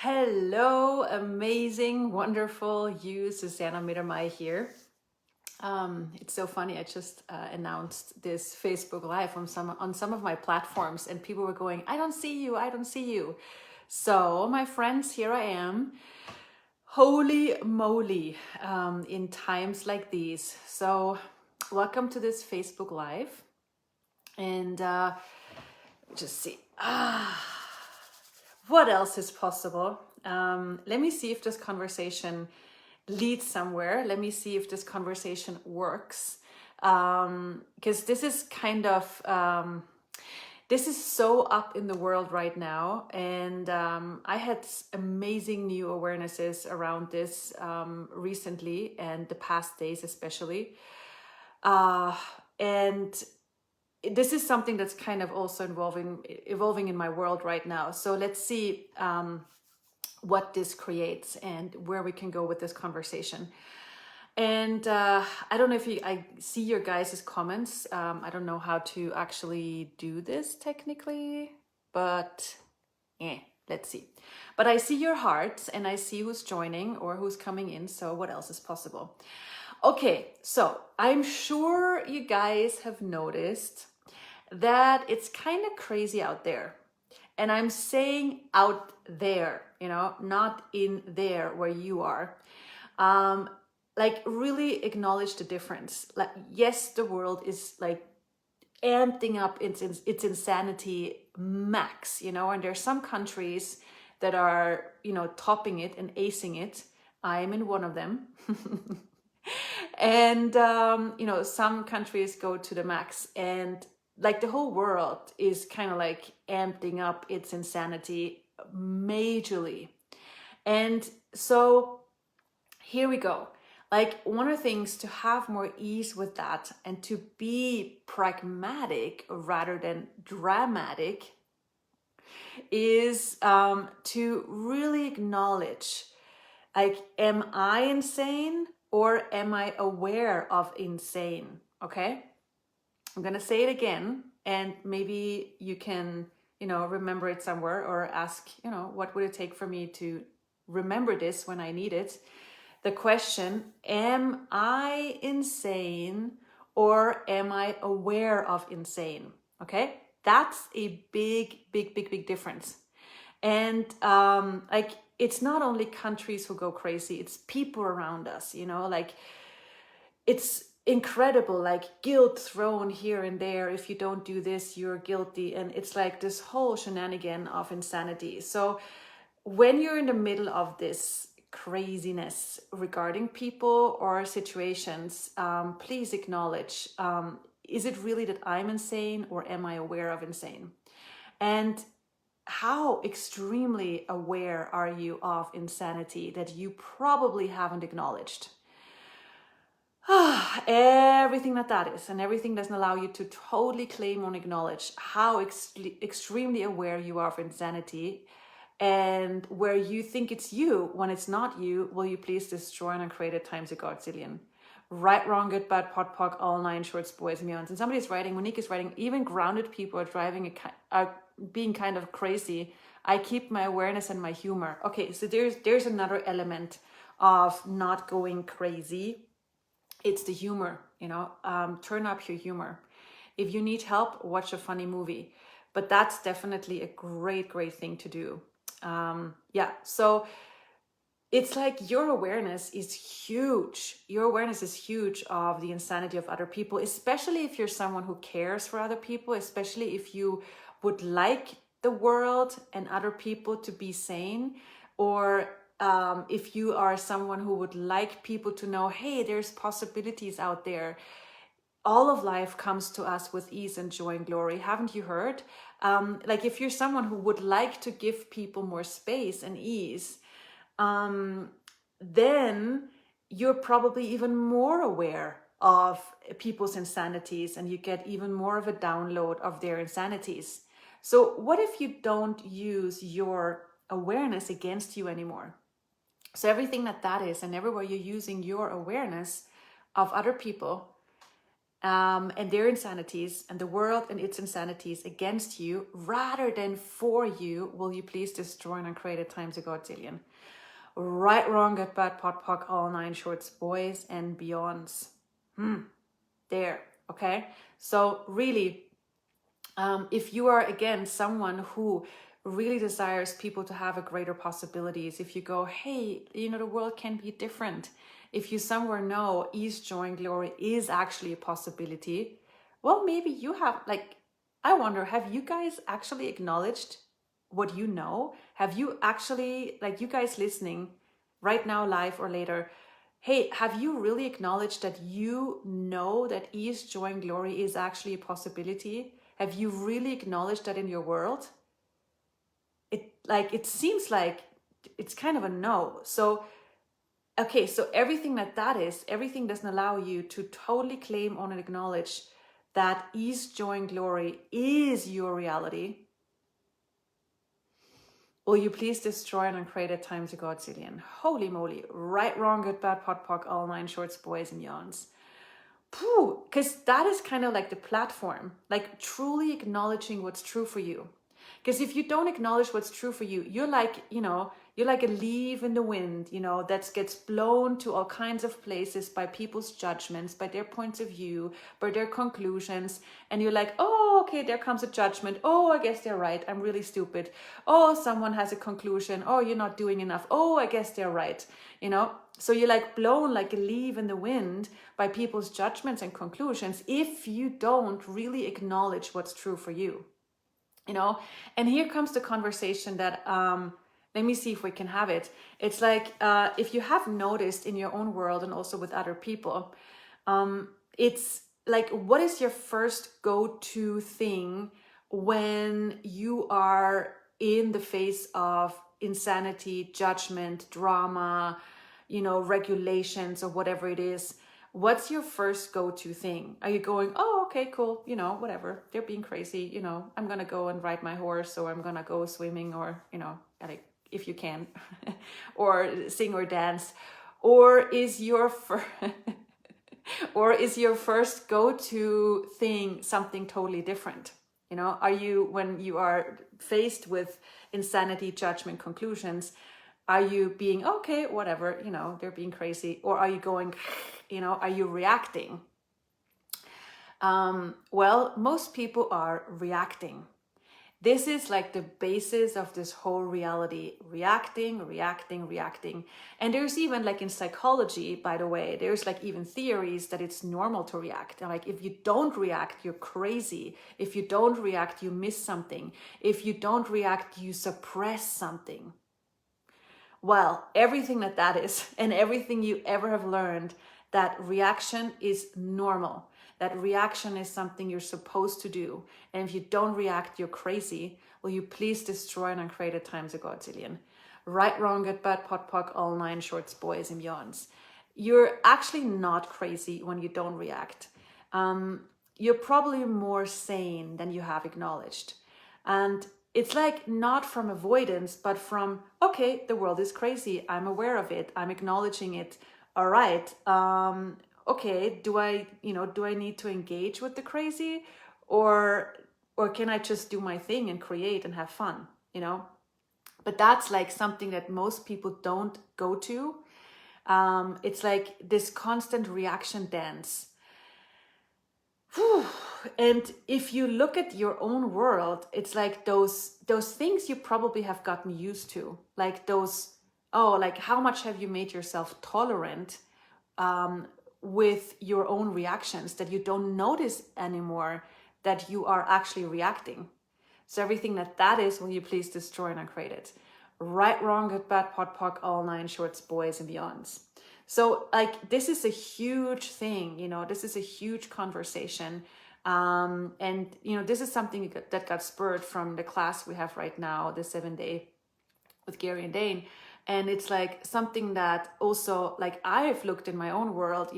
Hello, amazing, wonderful you, Susanna Mittermeier here. It's so funny. I just announced this Facebook Live on some of my platforms, and people were going, "I don't see you, I don't see you." So, my friends, here I am. Holy moly! In times like these. So, welcome to this Facebook Live, and just see. What else is possible? Let me see if this conversation leads somewhere. Let me see if this conversation works. Because this is kind of, this is so up in the world right now. And I had amazing new awarenesses around this recently and the past days especially. And this is something that's kind of also evolving in my world right now. So let's see what this creates and where we can go with this conversation. And I don't know if I see your guys' comments. I don't know how to actually do this technically, but let's see. But I see your hearts and I see who's joining or who's coming in. So what else is possible? Okay, so I'm sure you guys have noticed that it's kind of crazy out there. And I'm saying out there, not in there where you are. Like really acknowledge the difference. Like, yes, the world is like amping up its insanity max, and there's some countries that are, topping it and acing it. I am in one of them. And, some countries go to the max, and like the whole world is kind of like amping up its insanity majorly. And so here we go. Like, one of the things to have more ease with that and to be pragmatic rather than dramatic is to really acknowledge, like, am I insane or am I aware of insane? Okay, I'm gonna say it again, and maybe you can, remember it somewhere, or ask, what would it take for me to remember this when I need it? The question, am I insane or am I aware of insane? Okay, that's a big, big, big, big difference. And like, it's not only countries who go crazy, it's people around us, like, it's incredible, like guilt thrown here and there. If you don't do this, you're guilty. And it's like this whole shenanigan of insanity. So when you're in the middle of this craziness regarding people or situations, please acknowledge, is it really that I'm insane or am I aware of insane? And how extremely aware are you of insanity that you probably haven't acknowledged? Everything that is, and everything doesn't allow you to totally claim or acknowledge how extremely aware you are of insanity, and where you think it's you when it's not you. Will you please destroy and uncreate it times a godzillion? Right, wrong, good, bad, pot, pock, all nine shorts, boys, and beyonds. And somebody's writing, Monique is writing, even grounded people are being kind of crazy. I keep my awareness and my humor. Okay, so there's another element of not going crazy. It's the humor, turn up your humor. If you need help, watch a funny movie. But that's definitely a great, great thing to do. So it's like your awareness is huge. Your awareness is huge of the insanity of other people, especially if you're someone who cares for other people, especially if you would like the world and other people to be sane, or if you are someone who would like people to know, hey, there's possibilities out there. All of life comes to us with ease and joy and glory. Haven't you heard? Like, if you're someone who would like to give people more space and ease, then you're probably even more aware of people's insanities, and you get even more of a download of their insanities. So what if you don't use your awareness against you anymore? So everything that is, and everywhere you're using your awareness of other people, and their insanities and the world and its insanities against you rather than for you, will you please destroy and uncreate at times a godzillion. Right, wrong, good, bad, pot, pock, all nine shorts, boys and beyonds. There, okay? So really, if you are, again, someone who really desires people to have a greater possibilities, if you go, hey, the world can be different, if you somewhere know ease, joy, and glory is actually a possibility, well, maybe you have, I wonder, have you guys actually acknowledged what you know? Have you actually, you guys listening right now, live or later, hey, have you really acknowledged that you know that ease, joy, and glory is actually a possibility? Have you really acknowledged that in your world? It seems like it's kind of a no. So, okay, so everything everything doesn't allow you to totally claim on and acknowledge that ease, joy, and glory is your reality. Will you please destroy and uncreate at times a godzillion? Holy moly. Right, wrong, good, bad, pot, pock, all nine shorts, boys and yawns. Because that is kind of like the platform, truly acknowledging what's true for you. Because if you don't acknowledge what's true for you, you're like a leaf in the wind, that gets blown to all kinds of places by people's judgments, by their points of view, by their conclusions. And you're like, oh, okay, there comes a judgment. Oh, I guess they're right. I'm really stupid. Oh, someone has a conclusion. Oh, you're not doing enough. Oh, I guess they're right. So you're blown like a leaf in the wind by people's judgments and conclusions if you don't really acknowledge what's true for you. And here comes the conversation that, let me see if we can have it. It's if you have noticed in your own world and also with other people, it's what is your first go-to thing when you are in the face of insanity, judgment, drama, regulations or whatever it is? What's your first go-to thing? Are you going, oh, okay, cool, whatever, they're being crazy, I'm gonna go and ride my horse, or I'm gonna go swimming, or if you can, or sing or dance? Or is your first go-to thing something totally different? Are you, when you are faced with insanity, judgment, conclusions, are you being, okay, whatever, they're being crazy? Or are you going, are you reacting? Well, most people are reacting. This is the basis of this whole reality. Reacting. And there's even in psychology, by the way, there's even theories that it's normal to react. If you don't react, you're crazy. If you don't react, you miss something. If you don't react, you suppress something. Well, everything that is, and everything you ever have learned, that reaction is normal. That reaction is something you're supposed to do. And if you don't react, you're crazy. Will you please destroy and uncreate at times a godzillion? Right, wrong, good, bad, pot, pock, all nine shorts, boys and beyonds. You're actually not crazy when you don't react. You're probably more sane than you have acknowledged. And it's not from avoidance, but from, okay, the world is crazy. I'm aware of it. I'm acknowledging it. All right. Okay. Do I need to engage with the crazy, or can I just do my thing and create and have fun? But that's something that most people don't go to. It's this constant reaction dance. And if you look at your own world, it's those things you probably have gotten used to, how much have you made yourself tolerant with your own reactions that you don't notice anymore that you are actually reacting? So everything that is, will you please destroy and uncreate it? Right, wrong, good, bad, pot, pock, all nine shorts, boys and beyonds. So this is a huge thing, this is a huge conversation. And this is something that got spurred from the class we have right now, the 7-day with Gary and Dane. And it's something that also I've looked in my own world,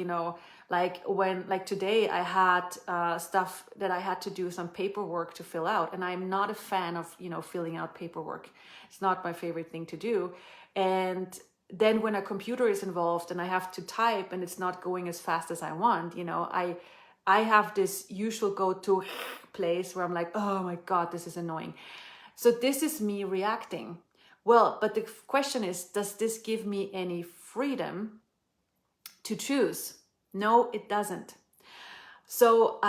when today I had stuff that I had to do some paperwork to fill out, and I'm not a fan of filling out paperwork. It's not my favorite thing to do. And then when a computer is involved and I have to type and it's not going as fast as I want, I have this usual go-to place where I'm like, oh my God, this is annoying. So this is me reacting. Well, but the question is, does this give me any freedom to choose? No, it doesn't. So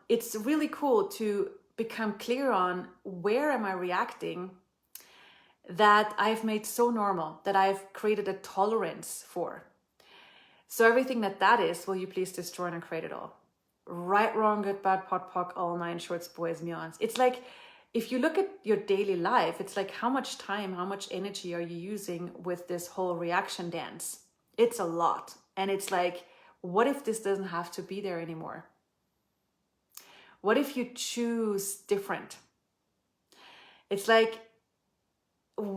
it's really cool to become clear on where am I reacting that I've made so normal, that I've created a tolerance for. So everything that is, will you please destroy and create it all? Right, wrong, good, bad, pot, pock, all nine shorts, boys, meons. It's like, if you look at your daily life, it's like how much time, how much energy are you using with this whole reaction dance? It's a lot. And it's like, what if this doesn't have to be there anymore? What if you choose different? It's like,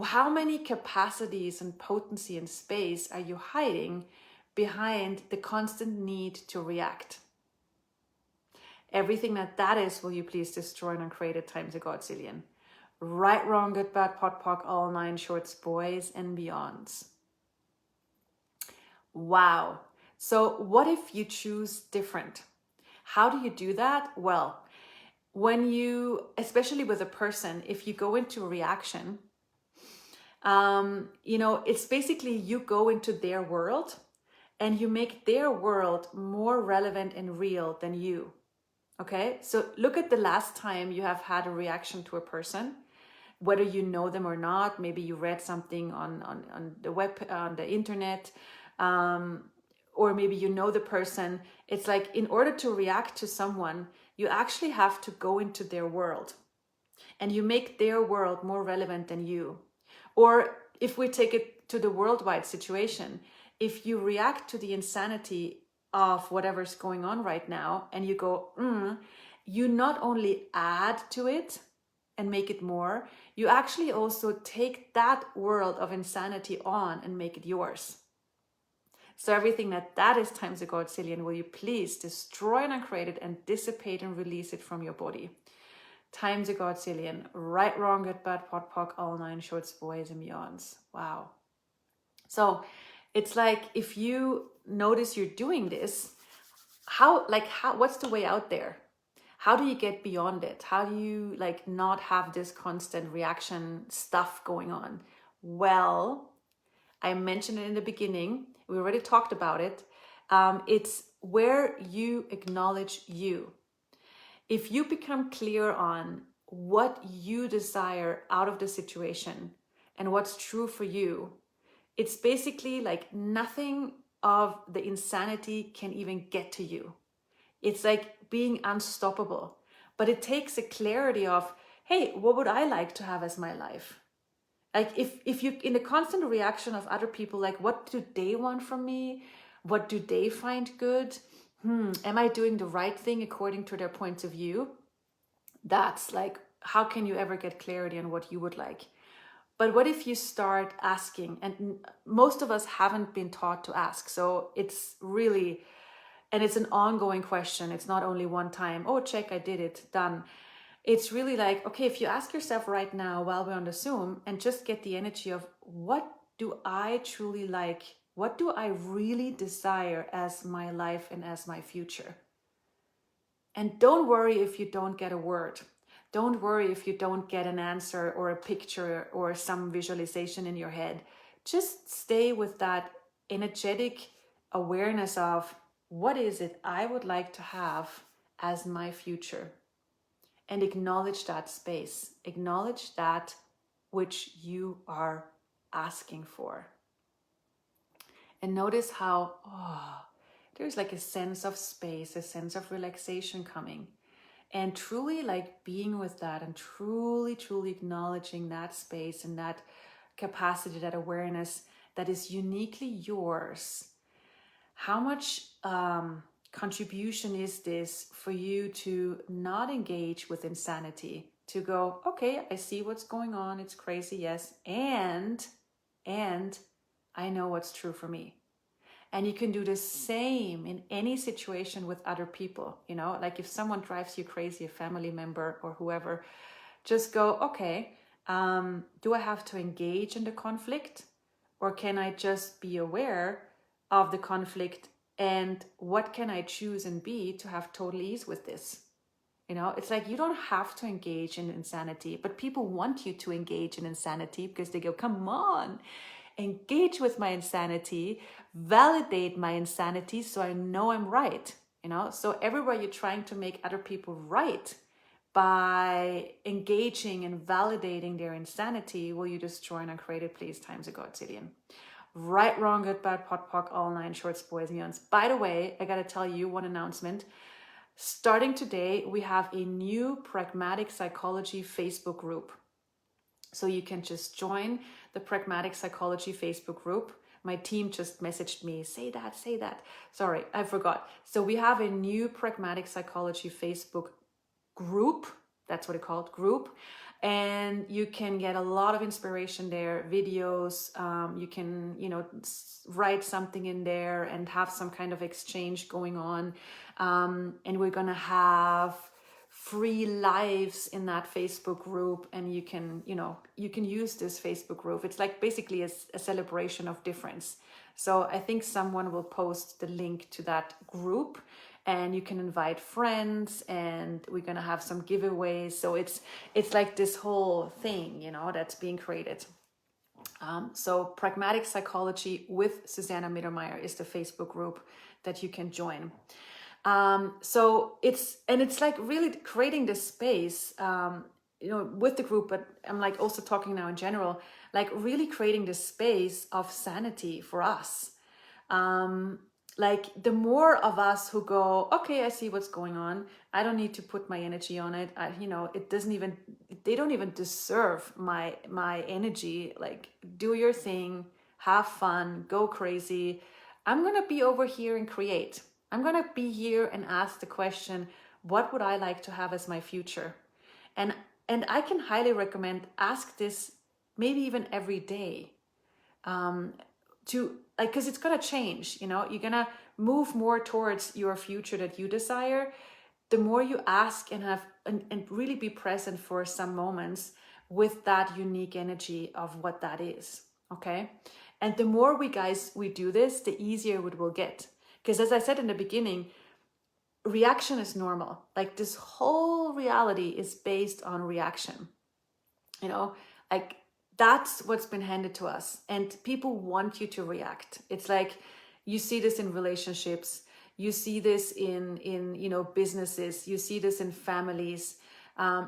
how many capacities and potency and space are you hiding behind the constant need to react? Everything that is, will you please destroy and uncreate it times a godzillion. Right, wrong, good, bad, pot, pock, all nine shorts, boys and beyonds. Wow. So what if you choose different? How do you do that? Well, when you, especially with a person, if you go into a reaction, it's basically you go into their world and you make their world more relevant and real than you. Okay, so look at the last time you have had a reaction to a person, whether you know them or not. Maybe you read something on the web, on the internet, or maybe you know the person. It's like, in order to react to someone, you actually have to go into their world and you make their world more relevant than you. Or if we take it to the worldwide situation, if you react to the insanity of whatever's going on right now and you go, you not only add to it and make it more, you actually also take that world of insanity on and make it yours. So everything that is times a godzillion, will you please destroy and uncreate it and dissipate and release it from your body? Times a godzillion. Right, wrong, good, bad, pot, pock, all nine shorts, boys and beyonds. Wow. So it's like, if you notice you're doing this, what's the way out there? How do you get beyond it? How do you not have this constant reaction stuff going on? Well, I mentioned it in the beginning. We already talked about it. It's where you acknowledge you. If you become clear on what you desire out of the situation and what's true for you, it's basically like nothing of the insanity can even get to you. It's like being unstoppable. But it takes a clarity of, hey, what would I like to have as my life? Like if you in the constant reaction of other people, like what do they want from me? What do they find good? Am I doing the right thing according to their point of view? That's like, how can you ever get clarity on what you would like? But what if you start asking? And most of us haven't been taught to ask. So it's really, and it's an ongoing question. It's not only one time, oh, check, I did it, done. It's really like, okay, if you ask yourself right now while we're on the Zoom and just get the energy of, what do I truly like? What do I really desire as my life and as my future? And don't worry if you don't get a word. Don't worry if you don't get an answer or a picture or some visualization in your head. Just stay with that energetic awareness of, what is it I would like to have as my future? And acknowledge that space. Acknowledge that which you are asking for. And notice how, there's like a sense of space, a sense of relaxation coming. And truly being with that and truly, truly acknowledging that space and that capacity, that awareness that is uniquely yours. How much contribution is this for you to not engage with insanity? To go, okay, I see what's going on. It's crazy, yes. And I know what's true for me. And you can do the same in any situation with other people. Like if someone drives you crazy, a family member or whoever, just go, okay, do I have to engage in the conflict? Or can I just be aware of the conflict And what can I choose and be to have total ease with this? You know, it's like you don't have to engage in insanity, but people want you to engage in insanity because they go, come on, engage with my insanity, validate my insanity so I know I'm right. You know, so everywhere you're trying to make other people right by engaging and validating their insanity, will you destroy and uncreate it, please, times a godzillion. Right, wrong, good, bad, pot, pock, all nine shorts, boys and beyonds. By the way, I gotta tell you one announcement. Starting today, we have a new Pragmatic Psychology Facebook group. So you can just join the Pragmatic Psychology Facebook group. My team just messaged me, say that. Sorry, I forgot. So we have a new Pragmatic Psychology Facebook group. That's what it's called, group. And you can get a lot of inspiration there, videos. You can, write something in there and have some kind of exchange going on. And we're going to have free lives in that Facebook group, and you can use this Facebook group. It's like basically a celebration of difference. So I think someone will post the link to that group, and you can invite friends, and we're gonna have some giveaways. So it's like this whole thing, that's being created. So Pragmatic Psychology with Susanna Mittermeier is the Facebook group that you can join. So it's like really creating this space, with the group, but I'm like also talking now in general, like really creating this space of sanity for us. Like the more of us who go, okay, I see what's going on. I don't need to put my energy on it. They don't even deserve my energy. Like, do your thing, have fun, go crazy. I'm going to be over here and create. I'm going to be here and ask the question, what would I like to have as my future? And I can highly recommend ask this maybe even every day, because it's going to change, you're going to move more towards your future that you desire. The more you ask and have and really be present for some moments with that unique energy of what that is. Okay. And the more we do this, the easier it will get. Because as I said in the beginning, reaction is normal. Like this whole reality is based on reaction. Like that's what's been handed to us. And people want you to react. It's like you see this in relationships. You see this in businesses. You see this in families.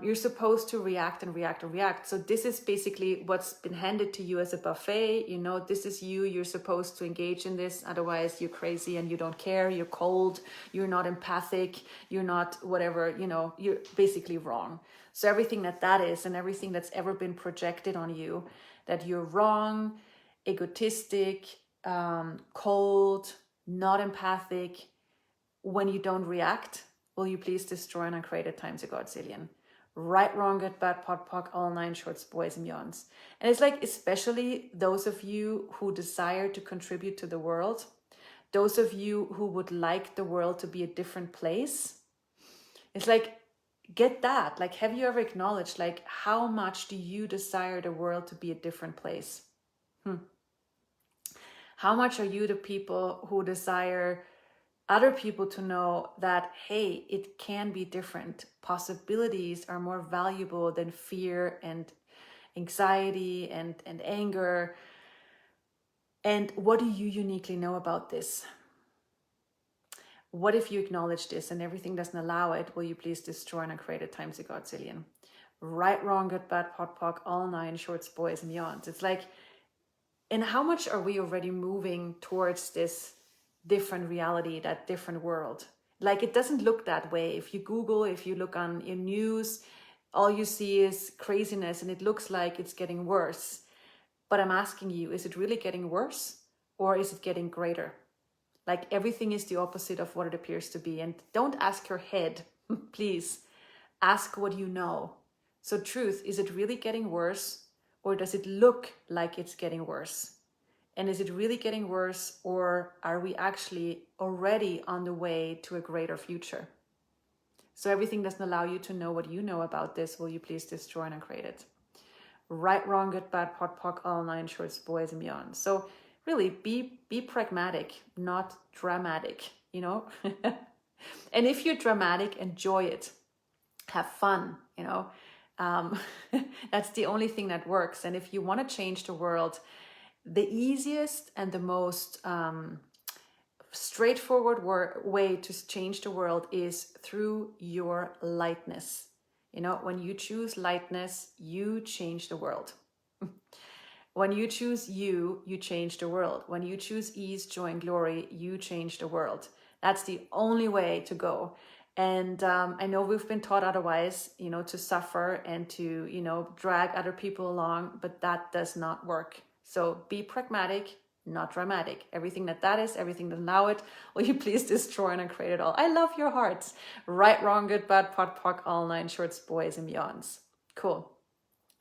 You're supposed to react and react and react. So this is basically what's been handed to you as a buffet. This is you're supposed to engage in this. Otherwise you're crazy and you don't care. You're cold. You're not empathic. You're not whatever, you're basically wrong. So everything that is and everything that's ever been projected on you, that you're wrong, egotistic, cold, not empathic, when you don't react, will you please destroy and uncreate it times a godzillion? Right, wrong, good, bad, pot, pock, all nine shorts, boys and beyonds. And it's like, especially those of you who desire to contribute to the world, those of you who would like the world to be a different place, it's like, get that. Like, have you ever acknowledged, like, how much do you desire the world to be a different place? How much are you the people who desire other people to know that, hey, it can be different. Possibilities are more valuable than fear and anxiety and anger. And what do you uniquely know about this? What if you acknowledge this and everything doesn't allow it? Will you please destroy and uncreate it times a godzillion? Right, wrong, good, bad, pot, pock, all nine shorts, boys and beyond. It's like, and how much are we already moving towards this different reality, that different world? Like, it doesn't look that way. If you Google, if you look on your news, all you see is craziness and it looks like it's getting worse. But I'm asking you, is it really getting worse or is it getting greater? Like, everything is the opposite of what it appears to be. And don't ask your head, please. Ask what you know. So truth, is it really getting worse or does it look like it's getting worse? And is it really getting worse, or are we actually already on the way to a greater future? So everything doesn't allow you to know what you know about this. Will you please destroy and uncreate it? Right, wrong, good, bad, pot, pock, all nine shorts, boys and beyond. So really be pragmatic, not dramatic, you know. And if you're dramatic, enjoy it, have fun, you know. um, that's the only thing that works. And if you want to change the world, the easiest and the most straightforward way to change the world is through your lightness. You know, when you choose lightness, you change the world. When you choose you change the world. When you choose ease, joy, and glory, you change the world. That's the only way to go. And I know we've been taught otherwise, you know, to suffer and to, you know, drag other people along, but that does not work. So be pragmatic, not dramatic. Everything that is, everything that allow it, will you please destroy and uncreate it all. I love your hearts. Right, wrong, good, bad, pot, pock, all nine shorts, boys and beyonds. Cool.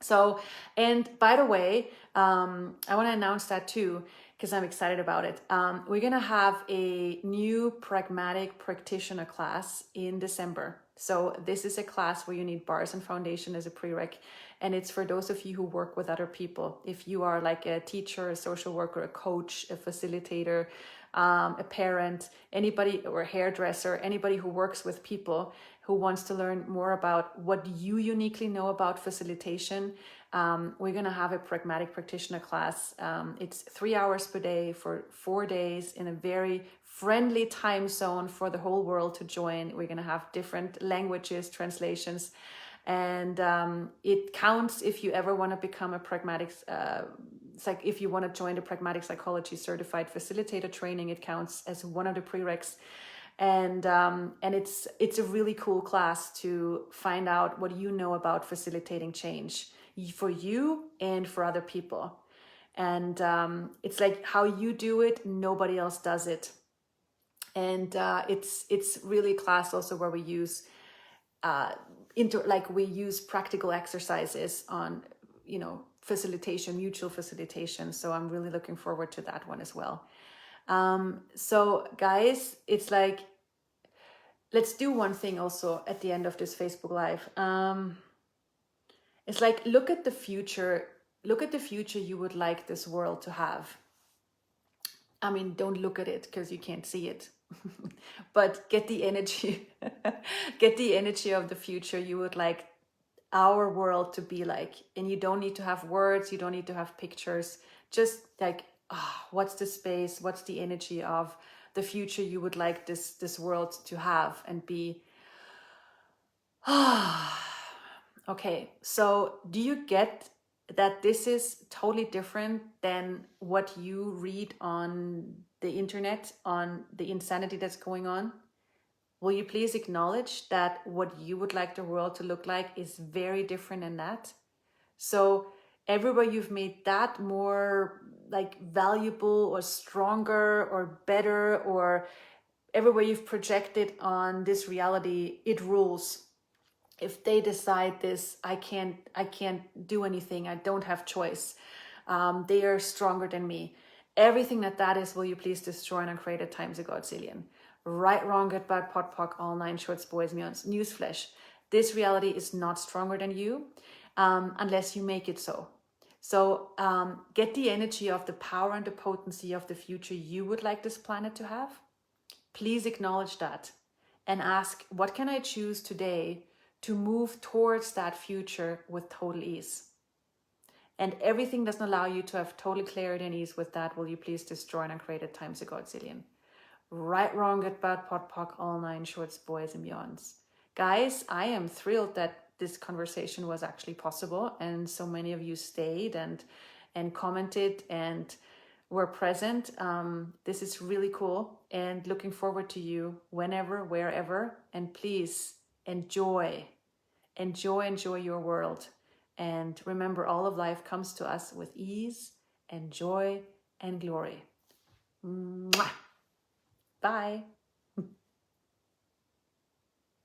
So, and by the way, I want to announce that too, because I'm excited about it. We're going to have a new Pragmatic Practitioner class in December. So this is a class where you need bars and foundation as a prereq. And it's for those of you who work with other people. If you are like a teacher, a social worker, a coach, a facilitator, a parent, anybody, or a hairdresser, anybody who works with people, who wants to learn more about what you uniquely know about facilitation, we're going to have a Pragmatic Practitioner class. It's 3 hours per day for 4 days in a very friendly time zone for the whole world to join. We're going to have different languages, translations, and it counts if you ever want to become a pragmatic, if you want to join the Pragmatic Psychology Certified Facilitator training, it counts as one of the prereqs. And it's a really cool class to find out what you know about facilitating change for you and for other people. And it's like how you do it, nobody else does it. And it's really a class also where we use we use practical exercises on, you know, facilitation, mutual facilitation. So I'm really looking forward to that one as well. So guys, it's like, let's do one thing also at the end of this Facebook Live. It's like, look at the future you would like this world to have. I mean, don't look at it because you can't see it, but get the energy, get the energy of the future you would like our world to be like. And you don't need to have words, you don't need to have pictures, just like, what's the space, what's the energy of the future you would like this world to have and be. Okay, so do you get that this is totally different than what you read on the internet, on the insanity that's going on? Will you please acknowledge that what you would like the world to look like is very different than that? So everywhere you've made that more like valuable or stronger or better, or everywhere you've projected on this reality, it rules. If they decide this, I can't do anything. I don't have choice. They are stronger than me. Everything that is, will you please destroy and uncreate it times a godzillion. Right, wrong, good, bad, pot, pock, all nine shorts, boys, beyonds. Newsflash. This reality is not stronger than you unless you make it so. So get the energy of the power and the potency of the future you would like this planet to have. Please acknowledge that and ask, what can I choose today to move towards that future with total ease? And everything doesn't allow you to have total clarity and ease with that, will you please destroy and uncreate it times a godzillion. Right, wrong, good, bad, pot, pock, all nine shorts, boys and beyonds. Guys, I am thrilled that this conversation was actually possible, and so many of you stayed and commented and were present. This is really cool, and looking forward to you whenever, wherever. And please enjoy your world. And remember, all of life comes to us with ease and joy and glory. Mwah. Bye.